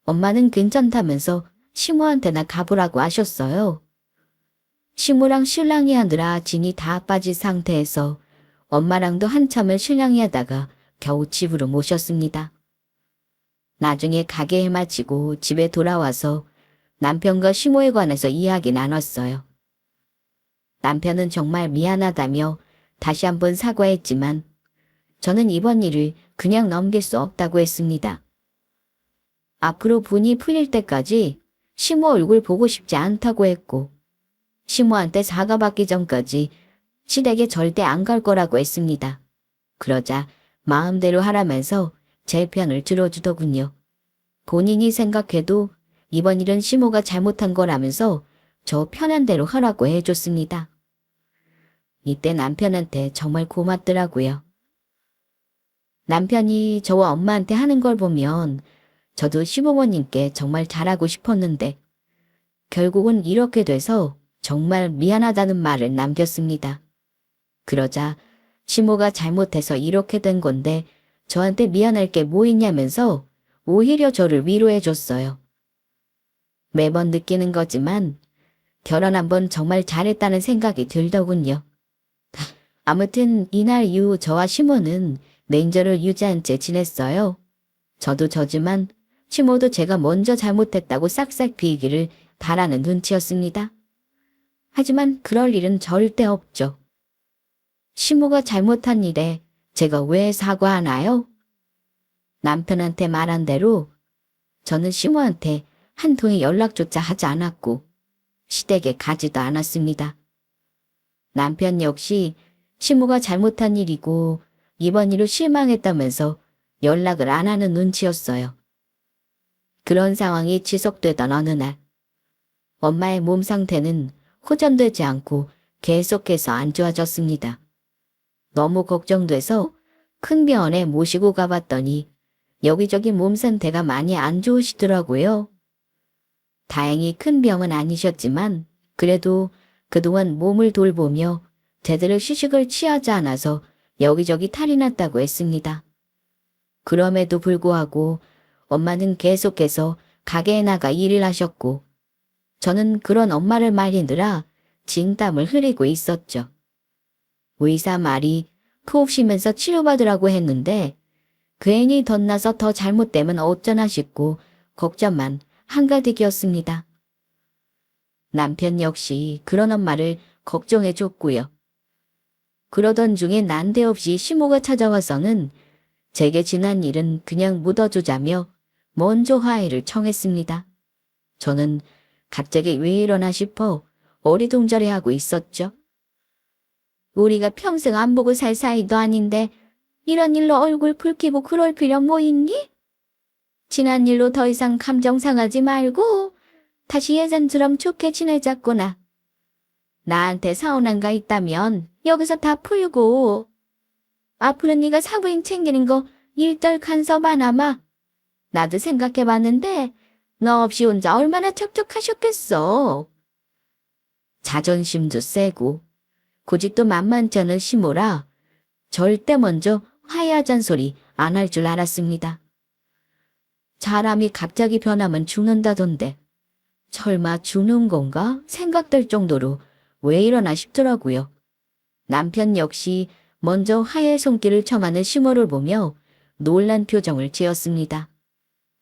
엄마는 괜찮다면서 시모한테나 가보라고 하셨어요. 시모랑 실랑이 하느라 진이 다 빠진 상태에서 엄마랑도 한참을 실랑이 하다가 겨우 집으로 모셨습니다. 나중에 가게 해마치고 집에 돌아와서 남편과 시모에 관해서 이야기 나눴어요. 남편은 정말 미안하다며 다시 한번 사과했지만 저는 이번 일을 그냥 넘길 수 없다고 했습니다. 앞으로 분이 풀릴 때까지 시모 얼굴 보고 싶지 않다고 했고 시모한테 사과받기 전까지 시댁에 절대 안 갈 거라고 했습니다. 그러자 마음대로 하라면서 제 편을 들어주더군요. 본인이 생각해도 이번 일은 시모가 잘못한 거라면서 저 편한 대로 하라고 해줬습니다. 이때 남편한테 정말 고맙더라고요. 남편이 저와 엄마한테 하는 걸 보면 저도 시부모님께 정말 잘하고 싶었는데 결국은 이렇게 돼서 정말 미안하다는 말을 남겼습니다. 그러자 시모가 잘못해서 이렇게 된 건데 저한테 미안할 게 뭐 있냐면서 오히려 저를 위로해 줬어요. 매번 느끼는 거지만 결혼 한번 정말 잘했다는 생각이 들더군요. 아무튼 이날 이후 저와 시모는 냉정을 유지한 채 지냈어요. 저도 저지만 시모도 제가 먼저 잘못했다고 싹싹 비기를 바라는 눈치였습니다. 하지만 그럴 일은 절대 없죠. 시모가 잘못한 일에 제가 왜 사과하나요? 남편한테 말한 대로 저는 시모한테 한 통의 연락조차 하지 않았고 시댁에 가지도 않았습니다. 남편 역시 시모가 잘못한 일이고 이번 일로 실망했다면서 연락을 안 하는 눈치였어요. 그런 상황이 지속되던 어느 날 엄마의 몸 상태는 호전되지 않고 계속해서 안 좋아졌습니다. 너무 걱정돼서 큰 병원에 모시고 가봤더니 여기저기 몸 상태가 많이 안 좋으시더라고요. 다행히 큰 병은 아니셨지만 그래도 그동안 몸을 돌보며 제대로 휴식을 취하지 않아서 여기저기 탈이 났다고 했습니다. 그럼에도 불구하고 엄마는 계속해서 가게에 나가 일을 하셨고 저는 그런 엄마를 말리느라 진땀을 흘리고 있었죠. 의사 말이 푹 쉬면서 치료받으라고 했는데 괜히 덧나서 더 잘못되면 어쩌나 싶고 걱정만 한가득이었습니다. 남편 역시 그런 엄마를 걱정해 줬고요. 그러던 중에 난데없이 시모가 찾아와서는 제게 지난 일은 그냥 묻어두자며 먼저 화해를 청했습니다. 저는 갑자기 왜 이러나 싶어 어리둥절해하고 있었죠. 우리가 평생 안 보고 살 사이도 아닌데 이런 일로 얼굴 붉히고 그럴 필요 뭐 있니? 지난 일로 더 이상 감정 상하지 말고 다시 예전처럼 좋게 지내자꾸나. 나한테 서운한 거 있다면 여기서 다 풀고 앞으로 네가 사부인 챙기는 거 일절 간섭 안 하마. 나도 생각해봤는데 너 없이 혼자 얼마나 척척하셨겠어. 자존심도 세고 고집도 만만치 않은 시모라 절대 먼저 화해하잔 소리 안 할 줄 알았습니다. 사람이 갑자기 변하면 죽는다던데 설마 죽는 건가 생각될 정도로 왜 이러나 싶더라고요. 남편 역시 먼저 화해 손길을 청하는 시모를 보며 놀란 표정을 지었습니다.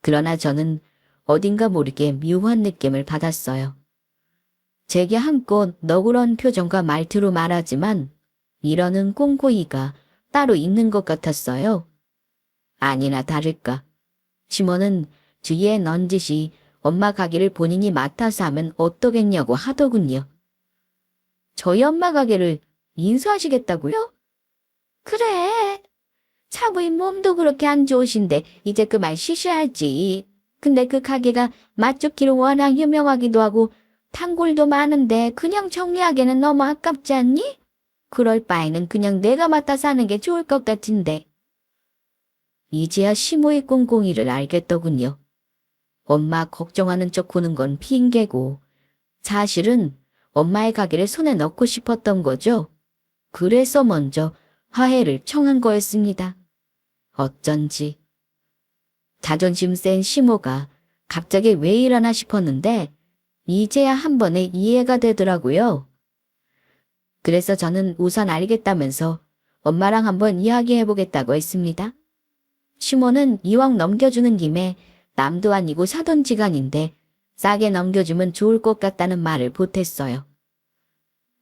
그러나 저는 어딘가 모르게 묘한 느낌을 받았어요. 제게 한껏 너그러운 표정과 말투로 말하지만 이러는 꽁고이가 따로 있는 것 같았어요. 아니나 다를까. 시모는 주위에 넌지시 엄마 가게를 본인이 맡아서 하면 어떠겠냐고 하더군요. 저희 엄마 가게를 인수하시겠다고요? 그래. 사부인 몸도 그렇게 안 좋으신데 이제 그만 쉬셔야지. 근데 그 가게가 맛좋기로 워낙 유명하기도 하고 단골도 많은데 그냥 정리하기에는 너무 아깝지 않니? 그럴 바에는 그냥 내가 맡아서 하는 게 좋을 것 같은데. 이제야 시모의 꽁꽁이를 알겠더군요. 엄마 걱정하는 척 구는 건 핑계고 사실은 엄마의 가게를 손에 넣고 싶었던 거죠. 그래서 먼저 화해를 청한 거였습니다. 어쩐지. 자존심 센 시모가 갑자기 왜 이러나 싶었는데 이제야 한 번에 이해가 되더라고요. 그래서 저는 우선 알겠다면서 엄마랑 한번 이야기해보겠다고 했습니다. 시모는 이왕 넘겨주는 김에 남도 아니고 사돈지간인데 싸게 넘겨주면 좋을 것 같다는 말을 보탰어요.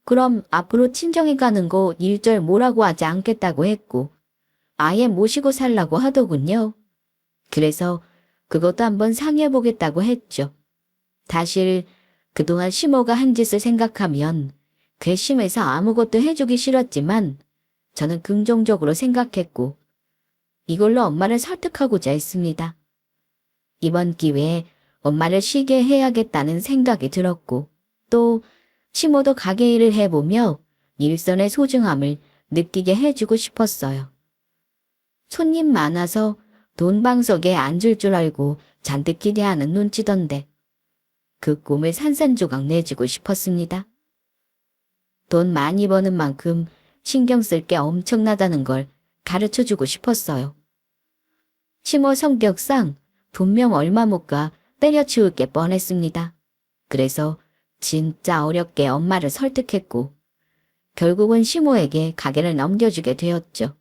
그럼 앞으로 친정에 가는 거 일절 뭐라고 하지 않겠다고 했고 아예 모시고 살라고 하더군요. 그래서 그것도 한번 상의해보겠다고 했죠. 사실 그동안 시모가 한 짓을 생각하면 괘씸해서 아무것도 해주기 싫었지만 저는 긍정적으로 생각했고 이걸로 엄마를 설득하고자 했습니다. 이번 기회에 엄마를 쉬게 해야겠다는 생각이 들었고 또 시모도 가게 일을 해보며 일선의 소중함을 느끼게 해주고 싶었어요. 손님 많아서 돈방석에 앉을 줄 알고 잔뜩 기대하는 눈치던데 그 꿈을 산산조각 내주고 싶었습니다. 돈 많이 버는 만큼 신경 쓸 게 엄청나다는 걸 가르쳐주고 싶었어요. 시모 성격상 분명 얼마 못 가 때려치울 게 뻔했습니다. 그래서 진짜 어렵게 엄마를 설득했고 결국은 시모에게 가게를 넘겨주게 되었죠.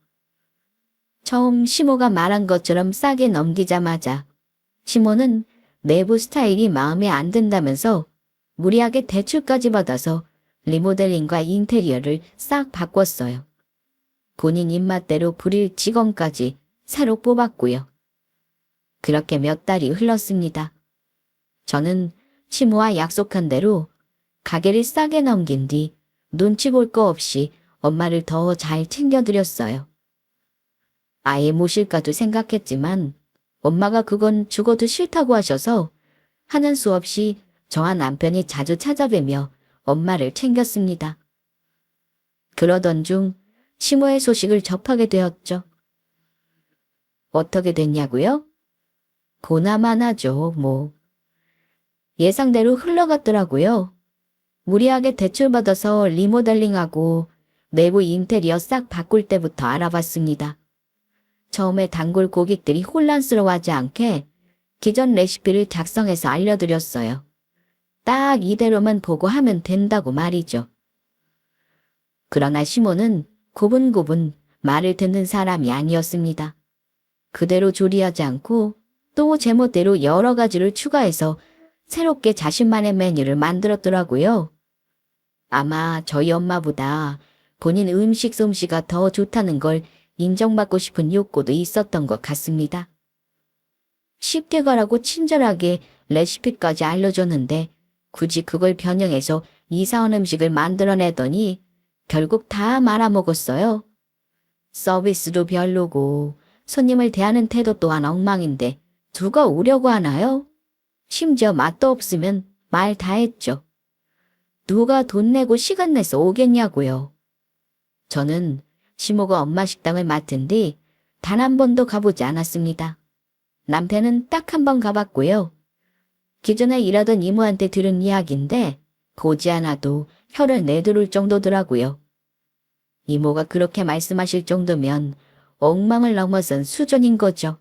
처음 시모가 말한 것처럼 싸게 넘기자마자 시모는 내부 스타일이 마음에 안 든다면서 무리하게 대출까지 받아서 리모델링과 인테리어를 싹 바꿨어요. 본인 입맛대로 부릴 직원까지 새로 뽑았고요. 그렇게 몇 달이 흘렀습니다. 저는 시모와 약속한 대로 가게를 싸게 넘긴 뒤 눈치 볼 거 없이 엄마를 더 잘 챙겨드렸어요. 아예 모실까도 생각했지만 엄마가 그건 죽어도 싫다고 하셔서 하는 수 없이 저와 남편이 자주 찾아뵈며 엄마를 챙겼습니다. 그러던 중 시모의 소식을 접하게 되었죠. 어떻게 됐냐고요? 보나마나죠, 뭐. 예상대로 흘러갔더라고요. 무리하게 대출받아서 리모델링하고 내부 인테리어 싹 바꿀 때부터 알아봤습니다. 처음에 단골 고객들이 혼란스러워하지 않게 기존 레시피를 작성해서 알려드렸어요. 딱 이대로만 보고 하면 된다고 말이죠. 그러나 시모는 고분고분 말을 듣는 사람이 아니었습니다. 그대로 조리하지 않고 또 제멋대로 여러 가지를 추가해서 새롭게 자신만의 메뉴를 만들었더라고요. 아마 저희 엄마보다 본인 음식 솜씨가 더 좋다는 걸 인정받고 싶은 욕구도 있었던 것 같습니다. 쉽게 가라고 친절하게 레시피까지 알려줬는데 굳이 그걸 변형해서 이상한 음식을 만들어내더니 결국 다 말아먹었어요. 서비스도 별로고 손님을 대하는 태도 또한 엉망인데 누가 오려고 하나요? 심지어 맛도 없으면 말 다 했죠. 누가 돈 내고 시간 내서 오겠냐고요. 저는 시모가 엄마 식당을 맡은 뒤 단 한 번도 가보지 않았습니다. 남편은 딱 한 번 가봤고요. 기존에 일하던 이모한테 들은 이야기인데 보지 않아도 혀를 내두를 정도더라고요. 이모가 그렇게 말씀하실 정도면 엉망을 넘어선 수준인 거죠.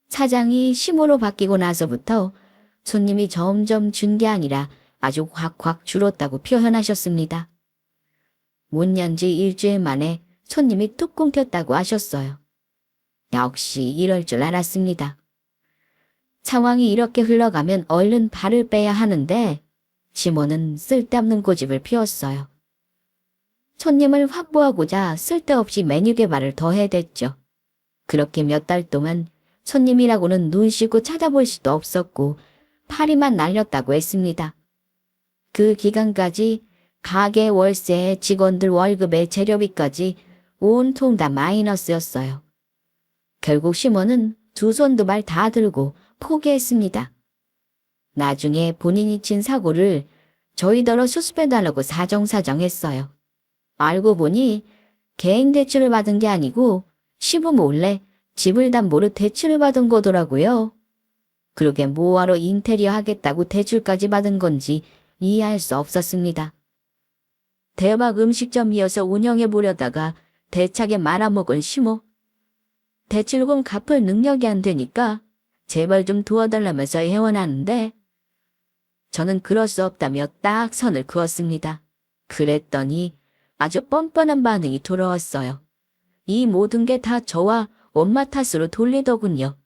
사장이 시모로 바뀌고 나서부터 손님이 점점 준 게 아니라 아주 확확 줄었다고 표현하셨습니다. 문 연 지 일주일 만에 손님이 뚝 끊겼다고 하셨어요. 역시 이럴 줄 알았습니다. 상황이 이렇게 흘러가면 얼른 발을 빼야 하는데 시모는 쓸데없는 고집을 피웠어요. 손님을 확보하고자 쓸데없이 메뉴 개발을 더 해댔죠. 그렇게 몇 달 동안 손님이라고는 눈 씻고 찾아볼 수도 없었고 파리만 날렸다고 했습니다. 그 기간까지 가게 월세에 직원들 월급에 재료비까지 온통 다 마이너스였어요. 결국 시모는 두 손 두 발 다 들고 포기했습니다. 나중에 본인이 친 사고를 저희더러 수습해달라고 사정사정했어요. 알고 보니 개인 대출을 받은 게 아니고 시부 몰래 집을 담보로 대출을 받은 거더라고요. 그러게 뭐하러 인테리어 하겠다고 대출까지 받은 건지 이해할 수 없었습니다. 대박 음식점이어서 운영해보려다가 대차게 말아먹은 시모. 대출금 갚을 능력이 안 되니까 제발 좀 도와달라면서 애원하는데 저는 그럴 수 없다며 딱 선을 그었습니다. 그랬더니 아주 뻔뻔한 반응이 돌아왔어요. 이 모든 게 다 저와 엄마 탓으로 돌리더군요.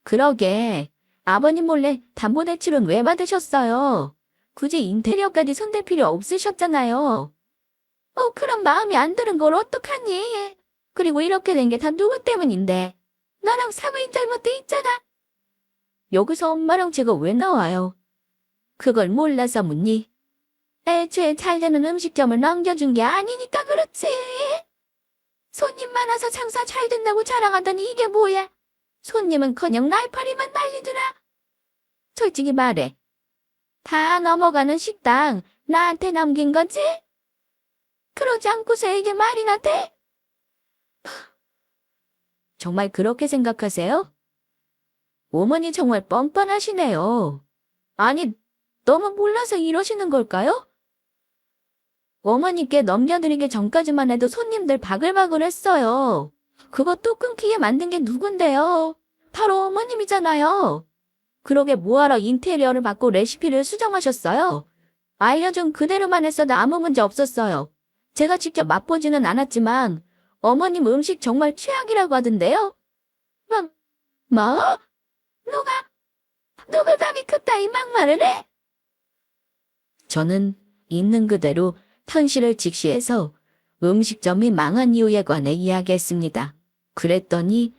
그러게 아버님 몰래 담보대출은 왜 받으셨어요? 굳이 인테리어까지 손댈 필요 없으셨잖아요. 그럼 마음이 안 드는 걸 어떡하니? 그리고 이렇게 된 게 다 누구 때문인데? 나랑 사부인 잘못돼 있잖아. 여기서 엄마랑 제가 왜 나와요? 그걸 몰라서 묻니? 애초에 잘 되는 음식점을 넘겨준 게 아니니까 그렇지. 손님 많아서 장사 잘 된다고 자랑하더니 이게 뭐야? 손님은커녕 날파리만 날리더라. 솔직히 말해. 다 넘어가는 식당 나한테 남긴 거지? 그러지 않고서 이게 말이나 돼? 정말 그렇게 생각하세요? 어머니 정말 뻔뻔하시네요. 아니, 너무 몰라서 이러시는 걸까요? 어머니께 넘겨드리기 전까지만 해도 손님들 바글바글 했어요. 그것도 끊기게 만든 게 누군데요? 바로 어머님이잖아요. 그러게 뭐하러 인테리어를 받고 레시피를 수정하셨어요? 알려준 그대로만 했어도 아무 문제 없었어요. 제가 직접 맛보지는 않았지만 어머님 음식 정말 최악이라고 하던데요? 뭐? 누가 감히 그따위 막말을 해? 저는 있는 그대로 현실을 직시해서 음식점이 망한 이유에 관해 이야기했습니다. 그랬더니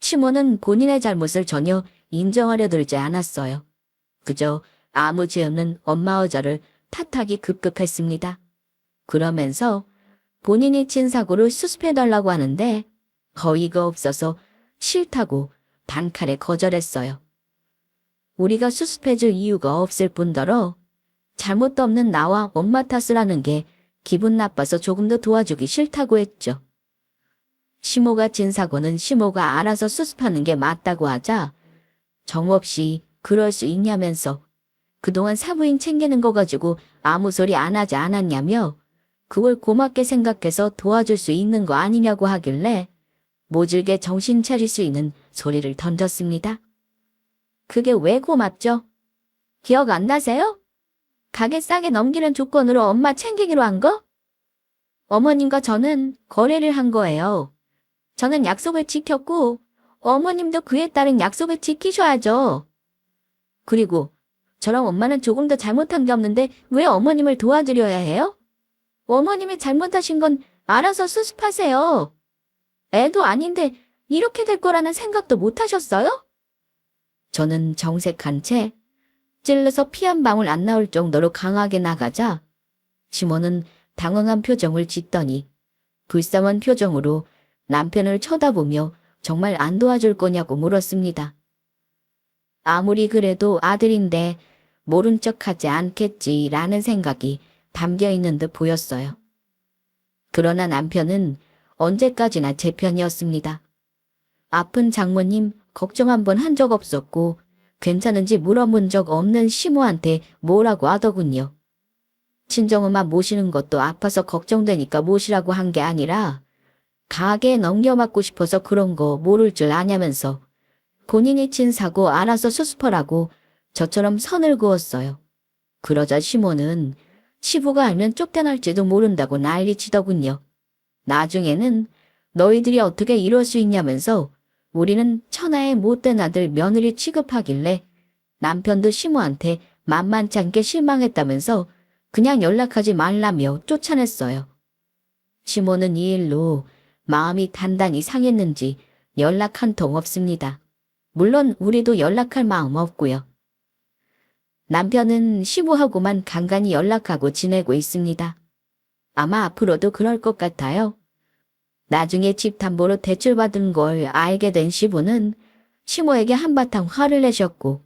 시모는 본인의 잘못을 전혀 인정하려 들지 않았어요. 그저 아무 죄 없는 엄마 어저를 탓하기 급급했습니다. 그러면서 본인이 친 사고를 수습해달라고 하는데 어이가 없어서 싫다고 단칼에 거절했어요. 우리가 수습해줄 이유가 없을 뿐더러 잘못도 없는 나와 엄마 탓을 하는 게 기분 나빠서 조금 더 도와주기 싫다고 했죠. 시모가 친 사고는 시모가 알아서 수습하는 게 맞다고 하자 정없이 그럴 수 있냐면서 그동안 사부인 챙기는 거 가지고 아무 소리 안 하지 않았냐며 그걸 고맙게 생각해서 도와줄 수 있는 거 아니냐고 하길래 모질게 정신 차릴 수 있는 소리를 던졌습니다. 그게 왜 고맙죠? 기억 안 나세요? 가게 싸게 넘기는 조건으로 엄마 챙기기로 한 거? 어머님과 저는 거래를 한 거예요. 저는 약속을 지켰고 어머님도 그에 따른 약속을 지키셔야죠. 그리고 저랑 엄마는 조금 더 잘못한 게 없는데 왜 어머님을 도와드려야 해요? 어머님이 잘못하신 건 알아서 수습하세요. 애도 아닌데 이렇게 될 거라는 생각도 못 하셨어요? 저는 정색한 채 찔러서 피 한 방울 안 나올 정도로 강하게 나가자 시모는 당황한 표정을 짓더니 불쌍한 표정으로 남편을 쳐다보며 정말 안 도와줄 거냐고 물었습니다. 아무리 그래도 아들인데 모른 척하지 않겠지라는 생각이 담겨있는 듯 보였어요. 그러나 남편은 언제까지나 제 편이었습니다. 아픈 장모님 걱정 한 번 한 적 없었고 괜찮은지 물어본 적 없는 시모한테 뭐라고 하더군요. 친정엄마 모시는 것도 아파서 걱정되니까 모시라고 한 게 아니라 가게에 넘겨받고 싶어서 그런 거 모를 줄 아냐면서 본인이 친 사고 알아서 수습하라고 저처럼 선을 그었어요. 그러자 시모는 시부가 알면 쫓겨날지도 모른다고 난리치더군요. 나중에는 너희들이 어떻게 이럴 수 있냐면서 우리는 천하의 못된 아들 며느리 취급하길래 남편도 시모한테 만만치 않게 실망했다면서 그냥 연락하지 말라며 쫓아냈어요. 시모는 이 일로 마음이 단단히 상했는지 연락 한 통 없습니다. 물론 우리도 연락할 마음 없고요. 남편은 시부하고만 간간히 연락하고 지내고 있습니다. 아마 앞으로도 그럴 것 같아요. 나중에 집 담보로 대출받은 걸 알게 된 시부는 시모에게 한바탕 화를 내셨고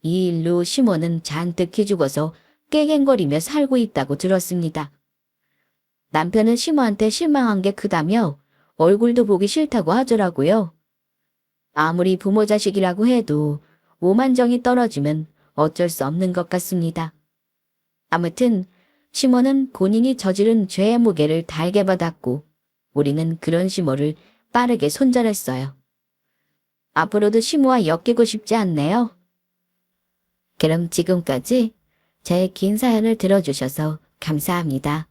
이 일로 시모는 잔뜩 기죽어서 깨갱거리며 살고 있다고 들었습니다. 남편은 시모한테 실망한 게 크다며 얼굴도 보기 싫다고 하더라고요. 아무리 부모 자식이라고 해도 오만정이 떨어지면 어쩔 수 없는 것 같습니다. 아무튼 시모는 본인이 저지른 죄의 무게를 달게 받았고 우리는 그런 시모를 빠르게 손절했어요. 앞으로도 시모와 엮이고 싶지 않네요. 그럼 지금까지 제 긴 사연을 들어주셔서 감사합니다.